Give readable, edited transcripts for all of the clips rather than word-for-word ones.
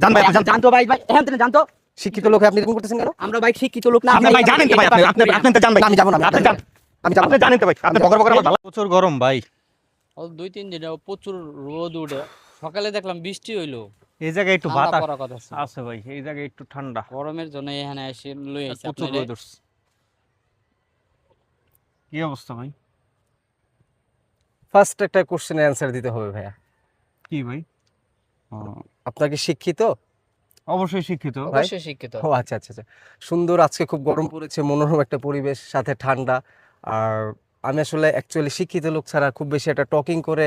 জান ভাই জানতো ভাই ভাই হ্যাঁ তুমি জানতো শিক্ষিত লোক আপনি এরকম করতেছেন কেন? আমরা ভাই শিক্ষিত লোক না আপনি ভাই জানেন তো ভাই আপনি তো জান ভাই আমি যাবো না, আপনি জান আমি যাবো আপনি না। জানেন তো ভাই আপনি বকর বকর আমার ভালো প্রচুর গরম ভাই। ও 2-3 দিনে প্রচুর রোদ উঠে সকালে দেখলাম বৃষ্টি হইলো, এই জায়গায় একটু ঠান্ডা বাতাস পড়ার কথা ছিল। আছে ভাই, এই জায়গায় একটু ঠান্ডা, গরমের জন্য এখানে এসে লই আইছি প্রচুর আপনারে। রোদ উঠছে। কি অবস্থা ভাই? ফার্স্ট একটা কোশ্চেনের অ্যান্সার দিতে হবে ভাইয়া। কি ভাই? আপনার কি শিক্ষিত? অবশ্যই শিক্ষিত। অবশ্যই শিক্ষিত। ও আচ্ছা আচ্ছা আচ্ছা, সুন্দর। আজকে খুব গরম পড়েছে, মনোরম একটা পরিবেশ, সাথে ঠান্ডা। আর আমি আসলে অ্যাকচুয়ালি শিক্ষিত লোক ছাড়া খুব বেশি একটা টকিং করে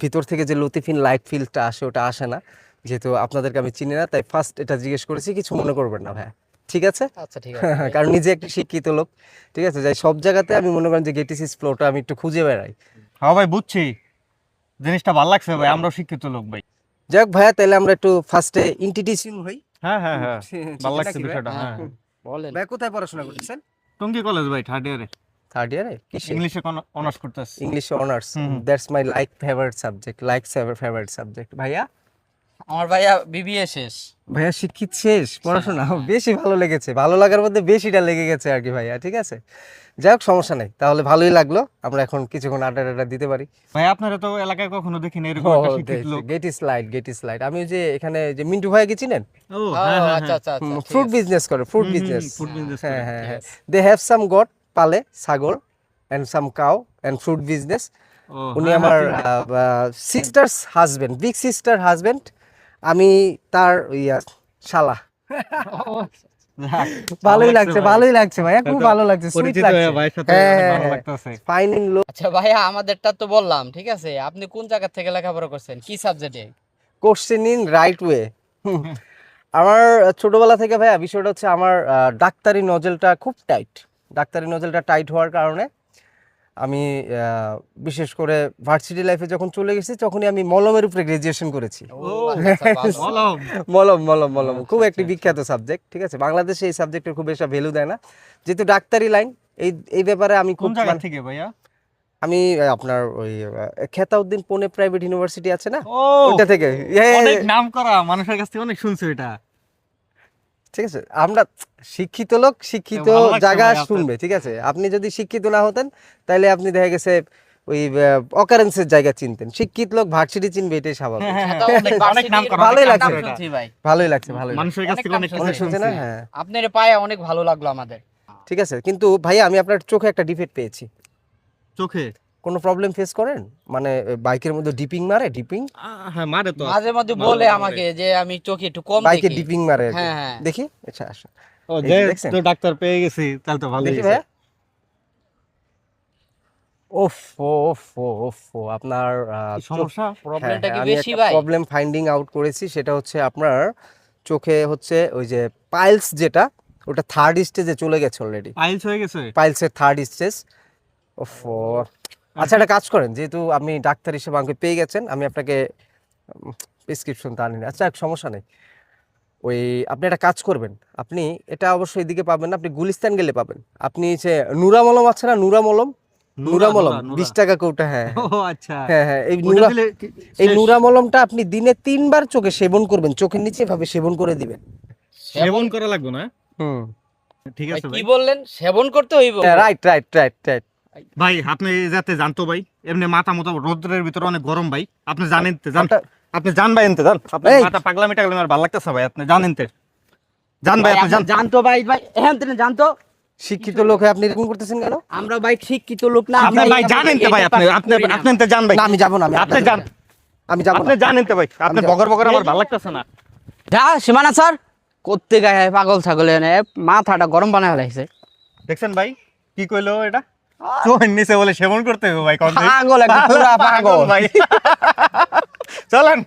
ভিতর থেকে যে লতিফিন লাইট ফিলটা আসে ওটা আসে না, যেহেতু আপনাদেরকে আমি চিনি না, তাই ফার্স্ট এটা জিজ্ঞেস করেছি। কিছু মনে করবেন না ভাইয়া, ঠিক আছে? আচ্ছা ঠিক আছে ভাই। কারণ নিজে একটা শিক্ষিত লোক, ঠিক আছে? যাই সব জায়গাতে আমি মনে করেন যে গেটিসিস ফ্লোটা আমি একটু খুঁজে বেড়াই। হ্যাঁ ভাই বুঝছি, জিনিসটা ভালো লাগছে ভাই, আমরাও শিক্ষিত লোক ভাই। যাক ভাইয়া, তাহলে আমরা একটু ফার্স্টে ইন্ট্রোডিউশন হই। হ্যাঁ হ্যাঁ হ্যাঁ, ঠিক ভালো লাগছে নাকি ভাই? বিষয়টা। হ্যাঁ হ্যাঁ, বলেন। ভাই কোথায় পড়াশোনা করতেছেন? টঙ্গী কলেজ ভাই, থার্ড ইয়ারে থার্ড ইয়ারে? কিসে? ইংলিশে অনার্স করতেছি। ইংলিশে honours. Hmm. That's my favourite subject. ভাইয়া আমার ভাইয়া বিবিএ শেষ। ভাইয়া শিক্ষিত শেষ, পড়াশোনা বেশি ভালো লেগেছে, ভালো লাগার মধ্যে বেশিটা লেগে গেছে আর কি ভাইয়া, ঠিক আছে? যাই হোক, সমস্যা নেই, তাহলে ভালোই লাগলো। আমরা এখন কিছুক্ষণ আড্ডা দিতে পারি। ভাই আপনারা তো এলাকায় কখনো দেখিনি এরকম একটা শিক্ষিত লোক। Gate is light. আমি ওই যে এখানে যে মিন্টু ভাইকে চিনেন? ও ও, হ্যাঁ হ্যাঁ আচ্ছা আচ্ছা আচ্ছা। ঠিক ফ্রুট আছে। বিজনেস করে, ফ্রুট বিজনেস। Food business. হ্যাঁ হ্যাঁ হ্যাঁ, Yes. They have some goat, পালে ছাগল and some cow and fruit business. উনি আমার sister's husband, big sister husband. আমি তার শালা। ভালোই লাগছে ভাইয়া, খুব ভালো লাগছে, সুইট পরিচিত লাগছে। হয়ে ভাইয়ের সাথে হ্যাঁ, অনেক ভালো হ্যাঁ, লাগতেছে। ফাইনিং লোক। আচ্ছা ভাইয়া, আমাদেরটা তো বললাম ঠিক আছে, আপনি কোন জায়গা থেকে লেখাপড়া করছেন, কি সাবজেক্টে? Question in right way. আমার ছোটবেলা থেকে ভাইয়া বিষয়টা হচ্ছে আমার ডাক্তারি নজেলটা খুব টাইট। ডাক্তারি নজেলটা টাইট হওয়ার কারণে আমি বিশেষ করে ভার্সিটি লাইফে যখন চলে গেছি তখনই আমি মলমের উপরে গ্রাজুয়েশন করেছি। ও আচ্ছা, ভালো। মলম। মলম খুব একটি বিখ্যাত সাবজেক্ট, ঠিক আছে? বাংলাদেশে এই সাবজেক্টের খুব বেশি ভ্যালু দেয় না, যেহেতু ডাক্তারি লাইন। এই ব্যাপারে আমি কোন খুব জায়গা থেকে ভাইয়া? আমি আপনার ওই খেতাউদ্দিন পুনে প্রাইভেট ইউনিভার্সিটি আছে না, ও ওইটা থেকে। অনেক নাম করা, মানুষের কাছ থেকে অনেক শুনছি এটা। ঠিক আছে, আমরা শিক্ষিত লোক, শিক্ষিত ভালো লাগছে জায়গা ভাই আপনার। শুনবে, ঠিক আছে? আপনি যদি শিক্ষিত না হতেন তাহলে আপনি দেখা গেছে ওই অকারেন্সের জায়গা চিনতেন। শিক্ষিত লোক ভার্সিটি চিনবে, এটাই স্বাভাবিক। সেটা অনেক অনেক নাম করা, ভালোই অনেক লাগছে নাম এটা। শুনছি ভাই। ভালোই লাগছে, ভালোই লাগছে। মানুষের কাছ থেকে অনেক অনেক শুনছে না? শুনছি। হ্যাঁ, আপনার পায়ে অনেক ভালো লাগলো আমাদের। ঠিক আছে। কিন্তু ভাইয়া, আমি আপনার চোখে একটা ডিফেক্ট পেয়েছি। চোখে কোনো প্রবলেম ফেস করেন? মানে বাইকের মধ্যে ডিপিং মারে, ডিপিং হ্যাঁ মারে তো। মাঝে মধ্যে বলে আমাকে যে আমি চোখে একটু কম বাইকে দেখি। ডিপিং মারে আর কি। হ্যাঁ, হ্যাঁ। দেখি, আচ্ছা আসো ও এই যে দেখছেন? তো ডাক্তার পেয়ে গেছি, তাহলে তো ভালোই দেখি হয়েছে। ভাইয়া। ওফ আপনার কি সমস্যা? প্রবলেমটা কি বেশি ভাই? প্রবলেম ফাইন্ডিং আউট করেছি। সেটা হচ্ছে আপনার চোখে হচ্ছে ওই যে পাইলস, যেটা ওটা থার্ড স্টেজে চলে গেছে অলরেডি। পাইলস হয়ে গেছে? পাইলসের থার্ড স্টেজ। ওফো। আচ্ছা, একটা কাজ করেন, যেহেতু আপনি ডাক্তার হিসেবে আমাকে পেয়ে গেছেন, আমি আপনাকে প্রেসক্রিপশন তা আনি না। আচ্ছা, এক সমস্যা নেই। ওই আপনি একটা কাজ করবেন, আপনি এটা অবশ্যই এদিকে পাবেন না, আপনি গুলিস্তান গেলে পাবেন। আপনি যে নুরা মলম আছে না, নুরা মলম 20 টাকা কৌটা। হ্যাঁ ও আচ্ছা। হ্যাঁ, এই ওটা নুরা, দিলে এই শেষ। নুরা মলমটা আপনি দিনে 3 বার চোখে সেবন করবেন, চোখের নিচে এভাবে সেবন করে দিবেন। সেবন করা লাগবে না? হুম, ঠিক ভাই, আছে কি ভাই। বললেন? সেবন করতে হইব? রাইট। ভাই আপনি যাতে জানতো ভাই, এমনি মাথা মতো রোদ্রের ভিতরে অনেক গরম ভাই, আপনি জানেন তো, জান আপনি জান ভাই, এনতে জান আপনি এই। মাথা পাগলামি টাগলামি আর ভালো লাগতেছে ভাই, আপনি জানেন তো, জান ভাই আপনি জান। জানতো ভাই ভাই হ্যাঁ তুমি জানতো শিক্ষিত লোক হয়ে আপনি এরকম করতেছেন কেন? আমরা ভাই শিক্ষিত লোক না। আপনি ভাই জানেন তো ভাই, আপনি তো জান ভাই, না, আমি যাবো না, আপনি যান, আমি যাবো আপনি না। জানেন তো ভাই, আপনি যাবো। বকর বকর আমার ভালো লাগতেছে না। যা সীমানা স্যার করতে গায়ে পাগল ছাগল এনে মাথাটা গরম বানায় ফেলাইছে। দেখছেন ভাই কি কইলো এটা? চোখের নিচে বলে সেবন করতে হবে ভাই, কোন পাগল, একদম পুরা পাগল। ভাই। চলেন।